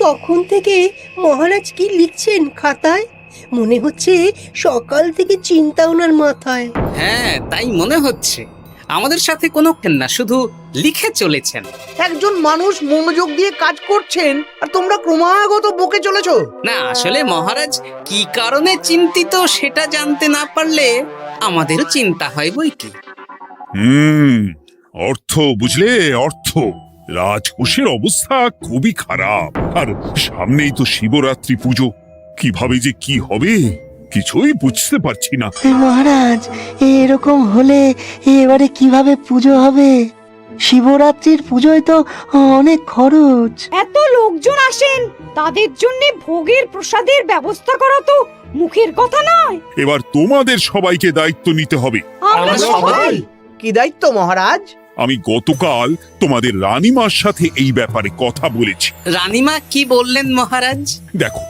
তখন থেকে মহারাজ কি লিখছেন খাতায়? মনে হচ্ছে সকাল থেকে চিন্তা ওনার মাথায়। হ্যাঁ, তাই মনে হচ্ছে। আমাদের সাথে কোনো না, শুধু লিখে চলেছেন। একজন মানুষ মনোযোগ দিয়ে কাজ করছেন আর তোমরা ক্রমাগত বকে চলেছো। না, আসলে মহারাজ কি কারণে চিন্তিত সেটা জানতে না পারলে আমাদেরও চিন্তা হয় বই কি। অর্থ বুঝলে, অর্থ। রাজকোষের অবস্থা খুবই খারাপ, আর সামনেই তো শিবরাত্রি পুজো। কিভাবে যে কি হবে কিছুই বুঝতে পারছি না। মহারাজ, এরকম হলে এবারে কিভাবে পুজো হবে? শিবরাত্রির পুজোয় তো অনেক খরচ। এত লোকজন আসেন, তাদের জন্য ভোগের প্রসাদের ব্যবস্থা করা তো মুখের কথা নয়। এবার তোমাদের সবাইকে দায়িত্ব নিতে হবে। আমরা সবাই? কি দায়িত্ব মহারাজ? আমি গতকাল তোমাদের রানীমার সাথে এই ব্যাপারে কথা বলেছি। রানীমা কি বললেন মহারাজ? দেখো,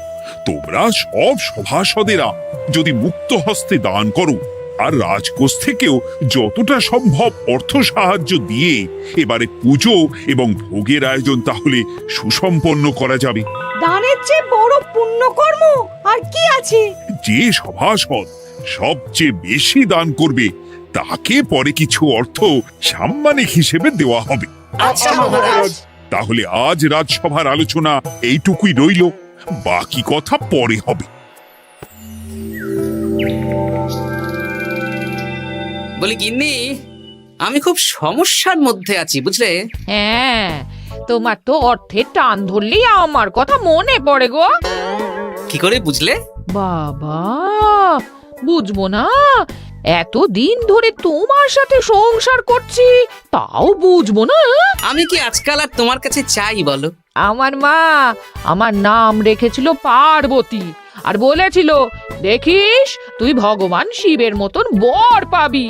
তোমরা সব সভাসদেরা যদি মুক্ত হস্তে দান করো আর রাজকোষ থেকেও যতটা সম্ভব অর্থ সাহায্য দিয়ে এবারে পুজো এবং ভোগের আয়োজন তাহলে সুসম্পন্ন করা যাবে। দানের চেয়ে বড় পুণ্যকর্ম আর কি আছে? যে সভাসদ সবচেয়ে বেশি দান করবে তাকে পরে কিছু অর্থ সাম্মানিক হিসেবে দেওয়া হবে। আচ্ছা মহারাজ। তাহলে আজ রাজসভার আলোচনা এইটুকুই রইল, বাকি কথা পরে হবে। বলি গিন্নি, আমি খুব সমস্যার মধ্যে আছি বুঝলে। হ্যাঁ, তোমার তো অর্থের টান ধরলেই আমার কথা মনে পড়ে গো। কি করে বুঝলে? বাবা, বুঝবো না? এতদিন ধরে তোমার সাথে সংসার করছি, তাও বুঝবো না? আমি কি আজকাল আর তোমার কাছে চাই বলো? আমার মা আমার নাম রেখেছিল পার্বতী, আর বলেছিল দেখিস তুই ভগবান শিবের মতন বর পাবি।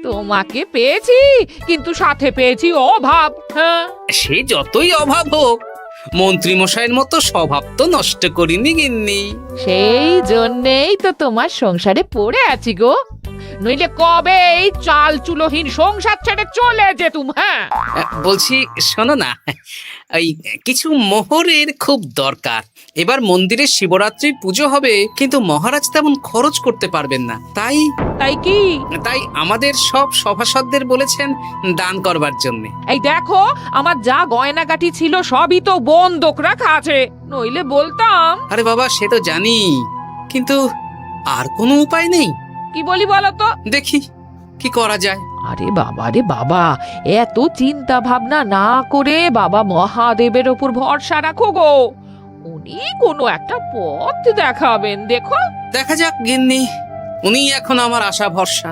তোমাকে পেয়েছি, কিন্তু সাথে পেয়েছি অভাব। হ্যাঁ, সে যতই অভাব হোক, মন্ত্রী মশাইয়ের মতো স্বভাব তো নষ্ট করিনি গিন্নি। সেই জন্যেই তো তোমার সংসারে পড়ে আছি গো, নইলে কবে এই চাল চুলোহীন সংসার ছেড়ে চলে যেতুম। হ্যাঁ, বলছি শোনো না, ওই কিছু মোহরের খুব দরকার। এবার মন্দিরে শিবরাত্রির পুজো হবে, কিন্তু মহারাজ তেমন খরচ করতে পারবেন না। তাই কি? তাই আমাদের সব সভাসদদের বলেছেন দান করবার জন্য। এই দেখো, আমার যা গয়নাগাটি ছিল সবই তো বন্ধক রাখা আছে, নইলে বলতাম। আরে বাবা, সে তো জানি, কিন্তু আর কোনো উপায় নেই। কি বলি বলো তো? দেখি কি করা যায়। আরে বাবা রে বাবা, এত চিন্তা ভাবনা না করে বাবা মহাদেবের ওপর ভরসা রাখো গো, উনি কোনো একটা পথ দেখাবেন। দেখো, দেখা যাক গিন্নি, উনি এখন আমার আশা ভরসা।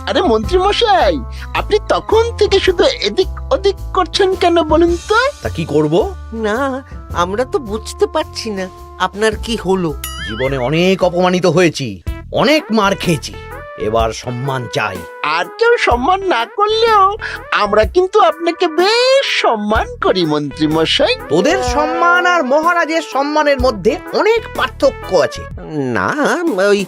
আরে মন্ত্রী মশাই, আপনি তখন থেকে শুধু এদিক ওদিক করছেন কেন বলুন তো? তা কি করব? না, আমরা তো বুঝতে পারছি না আপনার কি হলো। জীবনে অনেক অপমানিত হয়েছি, অনেক মার খেয়েছি, এবার সম্মান চাই। আর কেউ সম্মান না করলেও আমরা কিন্তু আপনাকে বেশ সম্মান করি মন্ত্রী মশাই। তোদের সম্মান আর মহারাজের সম্মানের মধ্যে অনেক পার্থক্য আছে। না, ওই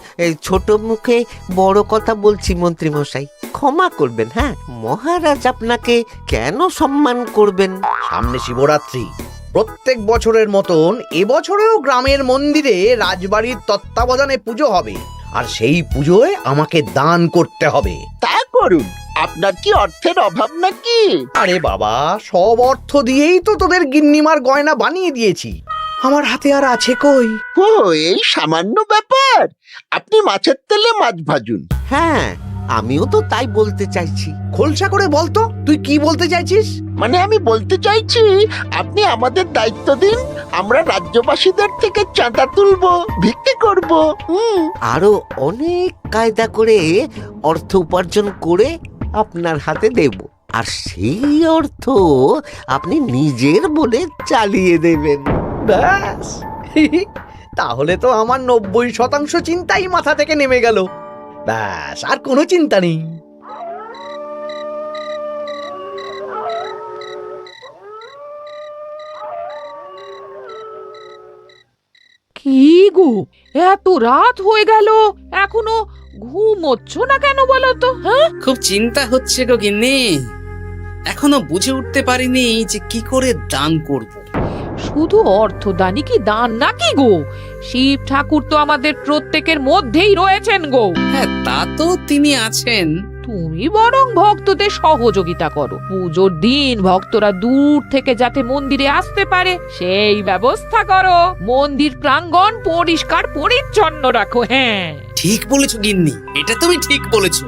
ছোট মুখে বড় কথা বলছি মন্ত্রী মশাই, ক্ষমা করবেন। হ্যাঁ, মহারাজ আপনাকে কেন সম্মান করবেন? সামনে শিবরাত্রি, প্রত্যেক বছরের মতন এবছরেও গ্রামের মন্দিরে রাজবাড়ির তত্ত্বাবধানে পুজো হবে, আর সেই পুজোয় আমাকে দান করতে হবে। তা করুন, আপনার কি অর্থের অভাব নাকি? আরে বাবা, সব অর্থ দিয়েই তো তোদের গিন্নিমার গয়না বানিয়ে দিয়েছি, আমার হাতে আর আছে কই? ও, এই সামান্য ব্যাপার। আপনি মাছের তেলে মাছ ভাজুন। হ্যাঁ, আমিও তো তাই বলতে চাইছি। খোলসা করে বলতো তুই কি বলতে চাইছিস? মানে আমি বলতে চাইছি, আপনি আমাদের দায়িত্ব দিন, আমরা রাজ্যবাসীদের থেকে চাঁদা তুলবো, ভিক্ষে করব। আরো অনেক কায়দা করে অর্থ উপার্জন করে আপনার হাতে দেব, আর সেই অর্থ আপনি নিজের বলে চালিয়ে দেবেন। ব্যাস, তাহলে তো আমার 90% চিন্তাই মাথা থেকে নেমে গেল। ব্যাস, আর কোনো চিন্তা নেই। কি গো, এত রাত হয়ে গেল, এখনো ঘুমোচ্ছ না কেন বলো তো? হ্যাঁ, খুব চিন্তা হচ্ছে গো গিন্নি। এখনো বুঝে উঠতে পারিনি যে কি করে দান করব। শুধু অর্থদানই কি দান নাকি গো? শিব ঠাকুর তো আমাদের প্রত্যেকের মধ্যেই রয়েছেন গো। হ্যাঁ, তা তো তিনি আছেন। তুমি বরং ভক্তদের সহযোগিতা করো। পুজোর দিন ভক্তরা দূর থেকে যাতে মন্দিরে আসতে পারে সেই ব্যবস্থা করো। মন্দির প্রাঙ্গণ পরিষ্কার পরিচ্ছন্ন রাখো। হ্যাঁ, ঠিক বলেছো গিন্নি, এটা তুমি ঠিক বলেছো।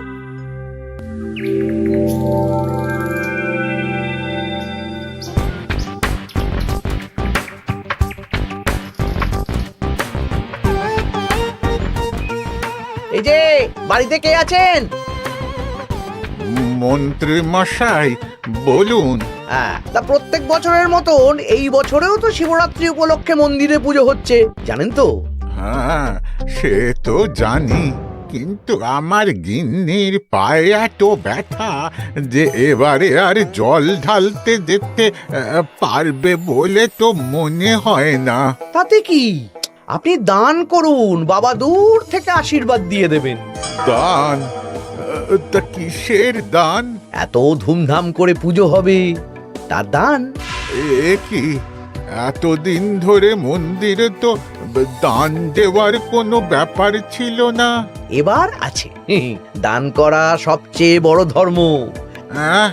এই যে বাড়িতে কে আছেন? মন্ত্রী মশাই বলুন। হ্যাঁ, তা প্রত্যেক বছরের মতন এই বছরেও তো শিবরাত্রি উপলক্ষে মন্দিরে পুজো হচ্ছে, জানেন তো? হ্যাঁ, সে তো জানি, কিন্তু আমার গিন্নির পায়ে এত ব্যথা যে এবারে আর জল ঢালতে যেতে পারবে বলে তো মনে হয় না। তাতে কি, আপনি দান করুন, বাবা দূর থেকে আশীর্বাদ দিয়ে দেবেন। দান? তা কিসের দান? এত ধুমধাম করে পুজো হবে, তার দান। এ কি, এতদিন ধরে মন্দিরে তো দান দেওয়ার কোনো ব্যাপার ছিল না। এবার আছে। দান করা সবচেয়ে বড় ধর্ম। হ্যাঁ,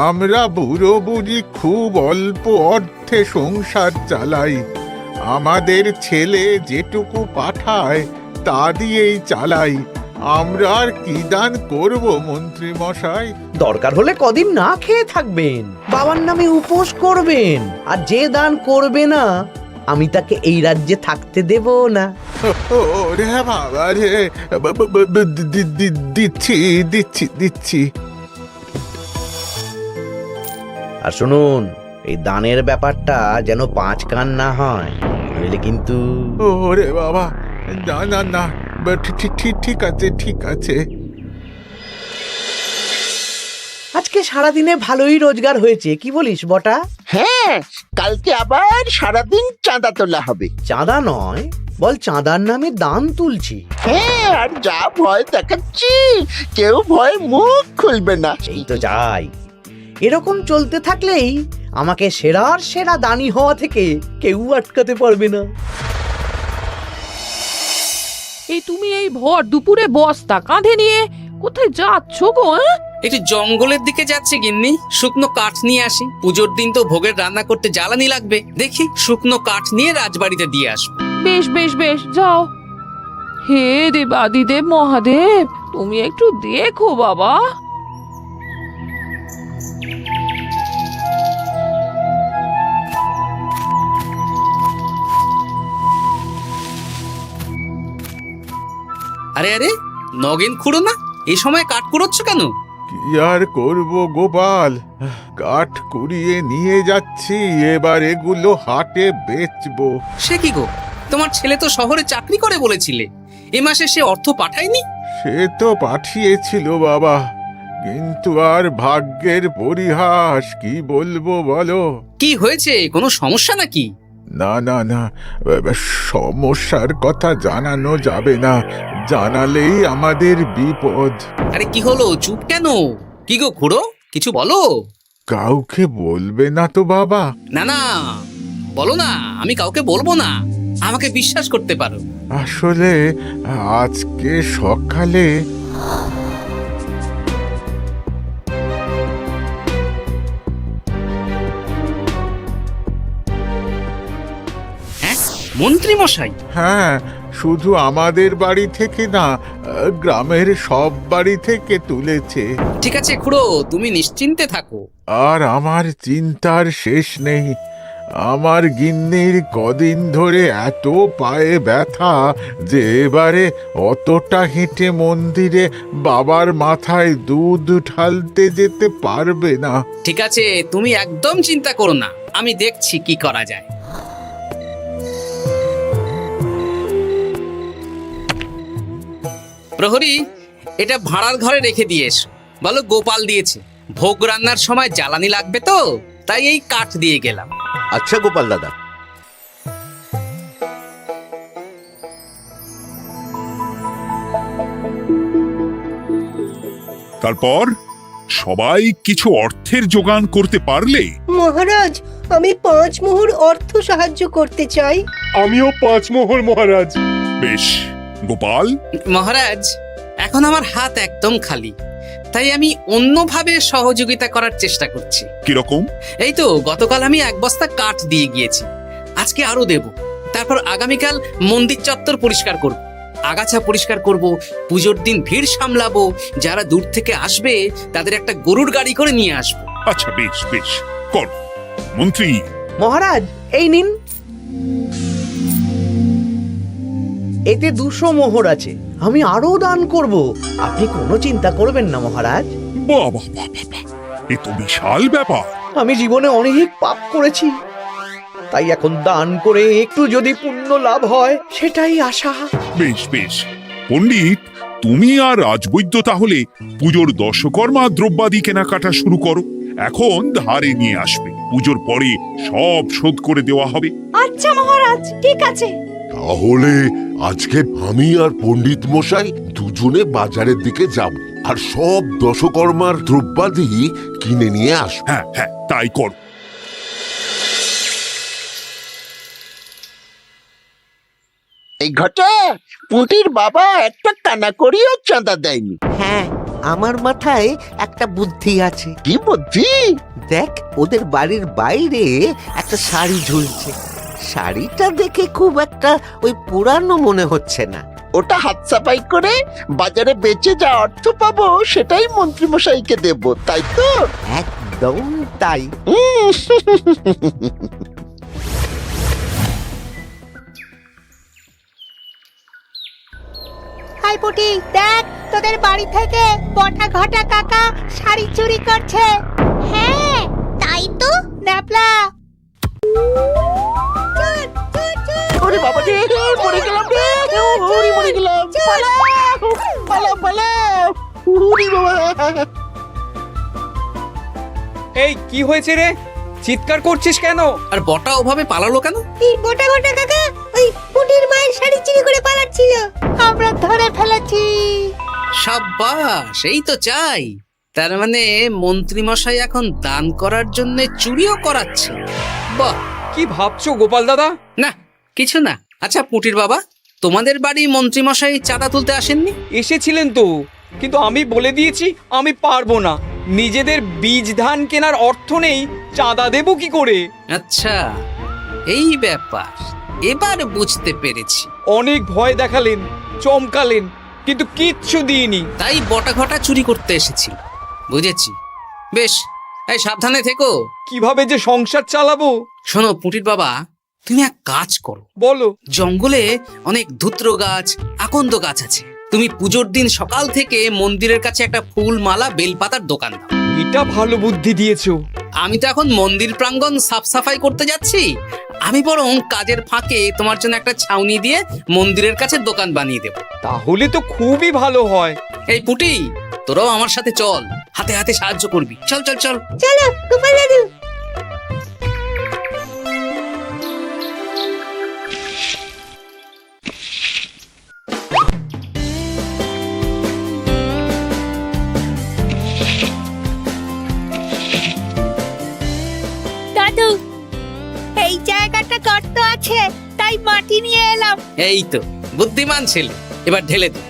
আমরা বুড়ো বুড়ি খুব অল্প অর্থে সংসার চালাই। আমাদের ছেলে যেটুকু পাঠায় তা দিয়েই চালাই। আমরা আর কি দান করব মন্ত্রী মশাই? দরকার হলে কদিন না খেয়ে থাকবেন, বাবার নামে উপোস করবেন, আর যে দান করবে না আমি তাকে এই রাজ্যে থাকতে দেব না। ওরে বাবা রে, দিচ্ছি দিচ্ছি দিচ্ছি। আর শুনুন, এই দানের ব্যাপারটা যেন 5 কান না হয়, নইলে কিন্তু। ওরে বাবা, না না না, ঠিক আছে ঠিক আছে। আজকে সারাদিনে ভালোই রোজগার হয়েছে, কি বলিস বটা? হ্যাঁ, কালকে আবার সারাদিন চাঁদা তোলা হবে। চাঁদা নয়, বল চাঁদার নামে দান তুলছি। হ্যাঁ, আর যা ভয় দেখাচ্ছি, কেউ ভয় মুখ খুলবে না। এই তো যাই, এরকম চলতে থাকলেই আমাকে সেরার সেরা দানি হওয়া থেকে কেউ আটকাতে পারবে না। এই তুমি এই ভর দুপুরে বস্তা কাঁধে নিয়ে কোথায় যাচ্ছ গো? একটু জঙ্গলের দিকে যাচ্ছে গিন্নি, শুকনো কাঠ নিয়ে আসি। পুজোর দিন তো ভোগের রান্না করতে জ্বালানি লাগবে, দেখি শুকনো কাঠ নিয়ে রাজবাড়িতে দিয়ে আসবো। বেশ বেশ বেশ, যাও। হে দেবাদিদেব মহাদেব, তুমি একটু দেখো বাবা। আরে আরে, নগেন খুঁড়ো না, এই সময় কাঠ কুড়োচ্ছ কেন? কি আর করব গোপাল, কাঠ কুড়িয়ে নিয়ে যাচ্ছি, এবার এগুলো হাটে বেচবো। সে কি গো, তোমার ছেলে তো শহরে চাকরি করে বলেছিলে, এ মাসে সে অর্থ পাঠায়নি? সে তো পাঠিয়েছিল বাবা, কিন্তু আর ভাগ্যের পরিহাস, কি বলবো বলো। কি হয়েছে, কোনো সমস্যা নাকি? না না না, সমস্যার কথা জানানো যাবে না, জানালেই আমাদের বিপদ। আরে কি হলো, চুপ কেন? কি গো খুড়ো, কিছু বলো। কাউকে বলবে না তো বাবা? না না, বলো না, আমি কাউকে বলবো না, আমাকে বিশ্বাস করতে পারো। আসলে আজকে সকালে হ্যাঁ, মন্ত্রী মশাই? হ্যাঁ, শুধু আমাদের বাড়ি থেকে না, গ্রামের সব বাড়ি থেকে তুলেছে। ঠিক আছে খুড়ো, তুমি নিশ্চিন্তে থাকো। আর আমার চিন্তার শেষ নেই। আমার গিন্নির কদিন ধরে এত পায়ে ব্যথা যে এবারে অতটা হেঁটে মন্দিরে বাবার মাথায় দুধ ঢালতে যেতে পারবে না। ঠিক আছে, তুমি একদম চিন্তা করো না, আমি দেখছি কি করা যায়। প্রহরী, এটা ভাড়ার ঘরে রেখে দিয়ে এসো। বলো গোপাল দিয়েছে, ভোগ রান্নার সময় জ্বালানি লাগবে তো, তাই এই কাঠ দিয়ে গেলাম। আচ্ছা গোপাল দাদা। তারপর সবাই কিছু অর্থের যোগান করতে পারলে মহারাজ, আমি 5 মোহর অর্থ সাহায্য করতে চাই। আমিও 5 মোহর মহারাজ। বেশ। গোপাল, মহারাজ, এখন আমার হাত একদম খালি, তাই আমি অন্যভাবে সহযোগিতা করার চেষ্টা করছি। কিরকম? এই তো গতকাল আমি 1 বস্তা কাঠ দিয়ে গিয়েছি, আজকে আরো দেব। তারপর আগামীকাল মন্দির চত্বর পরিষ্কার করব, আগাছা পরিষ্কার করব, পুজোর দিন ভিড় সামলাবো, যারা দূর থেকে আসবে তাদের একটা গরুর গাড়ি করে নিয়ে আসবো। আচ্ছা, বেশ বেশ, কর। মন্ত্রী, মহারাজ, এই নিন। এতে 200 মোহর আছে, আমি আরো দান করব, আপনি কোনো চিন্তা করবেন না মহারাজ। বাহ বাহ বাহ বাহ বাহ, এ তো বিশাল ব্যাপার। আমি জীবনে অনেক পাপ করেছি, তাই এখন দান করে একটু যদি পুণ্য লাভ হয় সেটাই আশা। বেশ বেশ। পণ্ডিত, তুমি আর রাজবৈদ্য তাহলে পুজোর দশকর্মা দ্রব্যাদি কেনাকাটা শুরু করো। এখন ধারে নিয়ে আসবে, পুজোর পরে সব শোধ করে দেওয়া হবে। আচ্ছা মহারাজ, ঠিক আছে। তাহলে আজকে আমি আর পণ্ডিত মশাই দুজনে বাজারের দিকে যাব আর সব দশকর্মার দ্রব্যাদি কিনে নিয়ে আসব। হ্যাঁ হ্যাঁ, তাই কর। এই ঘটা পুঁটির বাবা একটা কানা করিও চাঁদা দেয়নি। হ্যাঁ, আমার মাথায় একটা বুদ্ধি আছে। কি বুদ্ধি? দেখ, ওদের বাড়ির বাইরে একটা শাড়ি ঝুলছে। শাড়িটা দেখে খুব একটা ওই পুরানো মনে হচ্ছে না। ওটা হাত সাফাই করে বাজারে বেচে যা অর্থ পাবো সেটাই মন্ত্রী মশাইকে দেব, তাই তো? একদম তাই। হাই পুটি, দেখ তোদের বাড়ি থেকে বটা ঘটা কাকা শাড়ি চুরি করছে। হ্যাঁ তাই তো। ন্যাপলা, ওরে বাবা রে, মরে গেলাম রে, ওরে মরে গেলাম। পালাও পালাও পালাও, ওরে বাবা। এই কি হয়েছে রে? চিৎকার করছিস কেন? আর বটা ওভাবে পালালো কেন? এই বটা ঘটা কাকা ওই পুটির মায়ের শাড়ি চুরি করে পালাচ্ছিল, আমরা ধরে ফেলেছি। সাব্বাস, এই তো চাই। তার মানে মন্ত্রী মশাই এখন দান করার জন্য চুরিও করাচ্ছে। বাহ! কি ভাবছো গোপাল দাদা? না, কিছু না। আচ্ছা পুটির বাবা, তোমাদের বাড়ি মন্ত্রী মশাই চাঁদা তুলতে আসেননি? এসেছিলেন তো, কিন্তু আমি বলে দিয়েছি আমি পারবো না। নিজেদের বীজ ধান কেনার অর্থ নেই, চাঁদা দেবো কি করে? আচ্ছা, এই ব্যাপার, এবার বুঝতে পেরেছি। অনেক ভয় দেখালেন, চমকালেন, কিন্তু কিচ্ছু দিইনি। তাই বটা ঘটা চুরি করতে এসেছি, বুঝেছি। বেশ, এই সাবধানে থেকো। কিভাবে যে সংসার চালাবো? শোনো পুটির বাবা, তুমি এক কাজ করো। বলো। জঙ্গলে অনেক ধুত্র গাছ, আকন্দ গাছ আছে। তুমি পুজোর দিন সকাল থেকে মন্দিরের কাছে একটা ফুল মালা বেলপাতার দোকান দাও। এটা ভালো বুদ্ধি দিয়েছো। আমি তো এখন মন্দির প্রাঙ্গণ সাফ সাফাই করতে যাচ্ছি, আমি বরং কাজের ফাঁকে তোমার জন্য একটা ছাউনি দিয়ে মন্দিরের কাছে দোকান বানিয়ে দেব। তাহলে তো খুবই ভালো হয়। এই পুটি, তোরাও আমার সাথে চল, হাতে হাতে সাহায্য করবি। চল চল চল। চলো গোপাল দাদু। দাদু, এই জায়গাটা গর্ত আছে, তাই মাটি নিয়ে এলাম। এই তো বুদ্ধিমান ছেলে, এবার ঢেলে দে।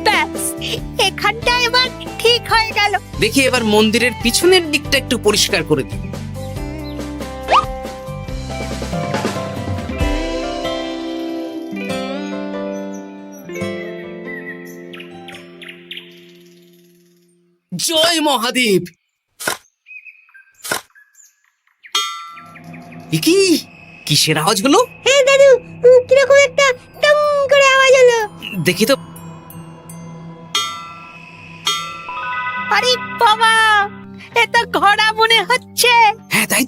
ব্যাস, এখানটা এবার ঠিক হয়ে গেল। দেখি এবার মন্দিরের পিছনের দিকটা একটু পরিষ্কার করে দিই। জয় মহাদেব। কি কিসের আওয়াজ হলো? হ্যাঁ দাদু, কিরকম একটা টং করে আওয়াজ হলো। দেখি তো। আরে বাবা, এটা ঘোড়া মনে হচ্ছে। হ্যাঁ তাই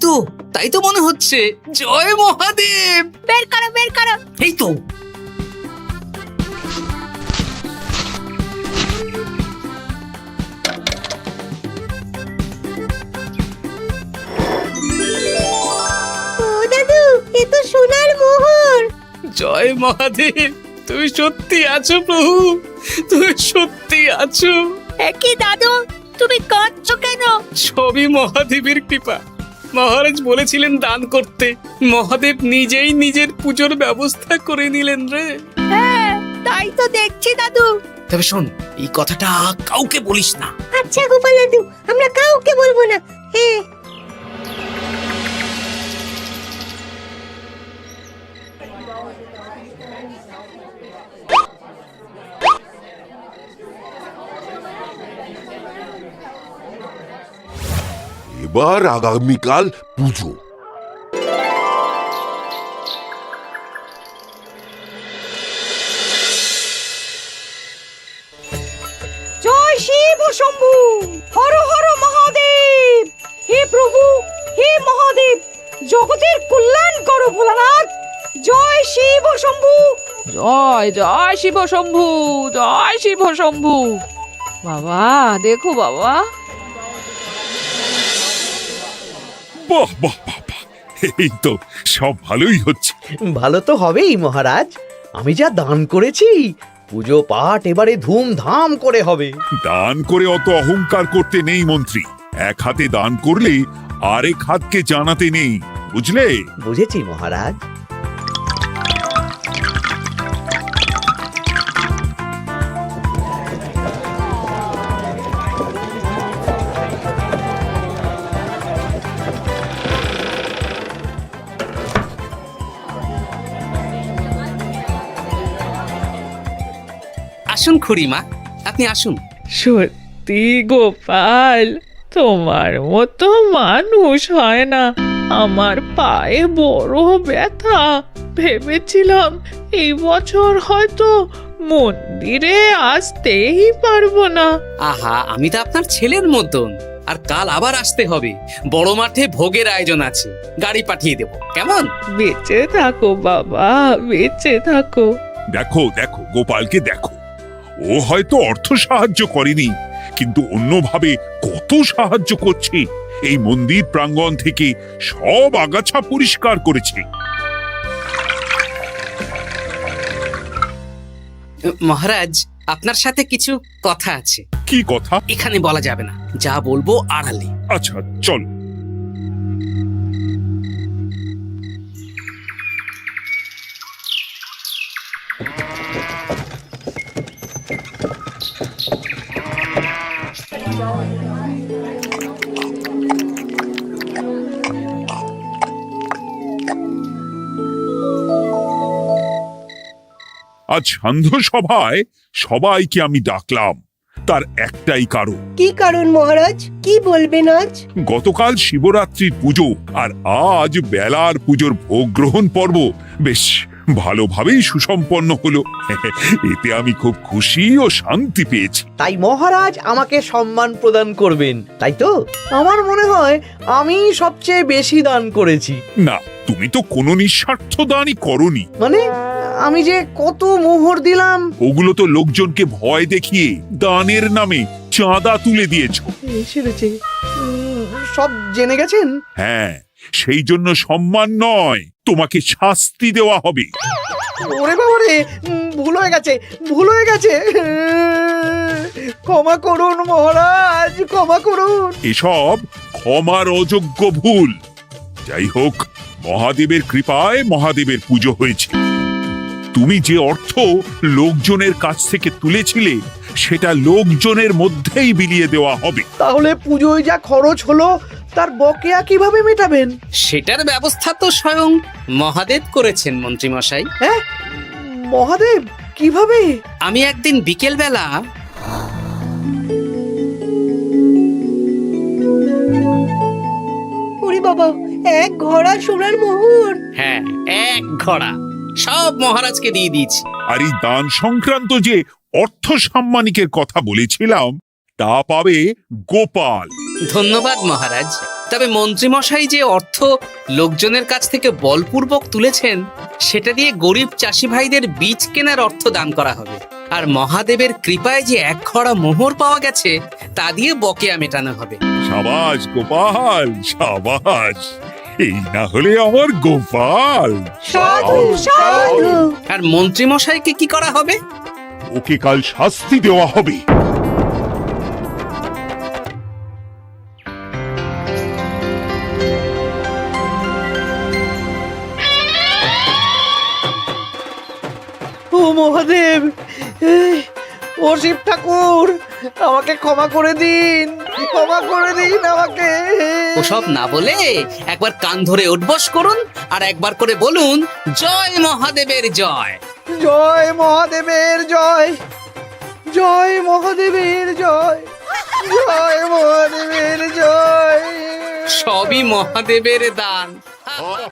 তো মনে হচ্ছে। জয় মহাদেব। বের করো বের করো। এই তো। ও দাদু, এ তো সোনার মোহর। জয় মহাদেব, তুমি সত্যি আছো প্রভু। তুমি সত্যি আছো? একই দাদু, তুমি কাঁদছো কেন? সবই মহাদেবের কৃপা। মহারাজ বলেছিলেন দান করতে, মহাদেব নিজেই নিজের পুজোর ব্যবস্থা করে নিলেন রে। হ্যাঁ, তাই তো দেখছি দাদু। তবে শোন, এই কথাটা কাউকে বলিস না। আচ্ছা গোপাল দাদু, আমরা কাউকে বলবো না। হ্যাঁ। এবার আগামীকাল পুজো। জয় শিব শম্ভু, হর হর মহাদেব। হে প্রভু, হে মহাদেব, জগতের কল্যাণ করো ভোলানাথ। জয় শিব শম্ভু। জয় জয় শিব শম্ভু, জয় শিব শম্ভু। বাবা দেখো বাবা, বাহ বাহ বাহ বাহ, এই তো সব ভালোই হচ্ছে। ভালো তো হবেই মহারাজ। আমি যা দান করেছি, পুজো পাঠ এবারে ধুমধাম করে হবে। দান করে অত অহংকার করতে নেই মন্ত্রী। এক হাতে দান করলে আরেক হাতকে জানাতে নেই, বুঝলে? বুঝেছি মহারাজ। আসুন খুড়িমা, আপনি আসুন। সত্যি গোপাল, তোমার মতো মানুষ হয় না। আমার পায়ে বড় ব্যথা, ভেবেছিলাম এই বছর হয়তো মন্দিরে আসতেই পারবো না। আহা, আমি তো আপনার ছেলের মতন। আর কাল আবার আসতে হবে, বড় মাঠে ভোগের আয়োজন আছে, গাড়ি পাঠিয়ে দেব, কেমন? বেঁচে থাকো বাবা, বেঁচে থাকো। দেখো দেখো গোপালকে দেখো, ও হয়তো অর্থ সাহায্য করেনি, কিন্তু অন্যভাবে কত সাহায্য করছে। এই মন্দির প্রাঙ্গণ থেকে সব আগাছা পরিষ্কার করেছে। মহারাজ, আপনার সাথে কিছু কথা আছে। কি কথা? এখানে বলা যাবে না, যা বলবো আড়ালে। আচ্ছা চল। আজ সান্ধ্য সভায় সবাইকে আমি ডাকলাম, তার একটাই কারণ। কি কারণ মহারাজ? কি বলবেন আজ? গতকাল শিবরাত্রির পুজো আর আজ বেলার পুজোর ভোগ গ্রহণ পর্ব বেশ ভালোভাবেই সুসম্পন্ন হলো। এতে আমি খুব খুশি ও শান্তি পেয়েছি। তাই মহারাজ আমাকে সম্মান প্রদান করবেন, তাই তো? আমার মনে হয় আমি সবচেয়ে বেশি দান করেছি। না, তুমি তো কোনো নিঃস্বার্থ দানই করনি। মানে আমি যে কত মোহর দিলাম। ওগুলো তো লোকজনকে ভয় দেখিয়ে দানের নামে চাঁদা তুলে দিয়েছো। সেরেছে, সব জেনে গেছেন। হ্যাঁ, সেই জন্য সম্মান নয়, তোমাকে শাস্তি দেওয়া হবে। ওরে বাবা রে, ভুল হয়ে গেছে, ভুল হয়ে গেছে। ক্ষমা করুন মহারাজ, ক্ষমা করুন। এসব ক্ষমার অযোগ্য ভুল। যাই হোক, মহাদেবের কৃপায় মহাদেবের পুজো হয়েছে। তুমি যে অর্থ লোকজনের কাছ থেকে তুলেছিলে সেটা লোকজনের মধ্যেই বিলিয়ে দেওয়া হবে। তাহলে পুজোয় যা খরচ হলো তার বকেয়া কিভাবে মেটাবেন? সেটার ব্যবস্থা তো স্বয়ং মহাদেব করেছেন মন্ত্রী মশাই। হ্যাঁ, মহাদেব কিভাবে? আমি একদিন বিকেল বেলা ওরে বাবা, এক ঘোড়া সোনার মোহর। হ্যাঁ, এক ঘোড়া সব মহারাজকে দিয়ে দিয়েছি। আর এই দান সংক্রান্ত যে অর্থ সাম্মানিকের কথা বলেছিলাম তা পাবে গোপাল। ধন্যবাদ মহারাজ। তবে মন্ত্রী মশাই যে অর্থ লোকজনের কাছ থেকে বলপূর্বক তুলেছেন সেটা দিয়ে গরিব চাষি ভাইদের বীজ কেনার অর্থ দান করা হবে। আর মহাদেবের কৃপায় যে এক খড়া মোহর পাওয়া গেছে তা দিয়ে বকেয়া মেটানো হবে। সাবাস গোপাল, সাবাস। এই না হলে আমার গোপাল। সাধু সাধু। আর মন্ত্রী মশাইকে কি করা হবে? ওকে কাল শাস্তি দেওয়া হবে। ও মহাদেব, ও শিব ঠাকুর, আমাকে ক্ষমা করে দিন, ক্ষমা করে দিন আমাকে। ওসব না বলে একবার কান ধরে উঠবস করুন আর একবার করে বলুন জয় মহাদেবের জয়। জয় মহাদেবের জয়, জয় মহাদেবের জয়, জয় মহাদেবের জয়। সবই মহাদেবের দান।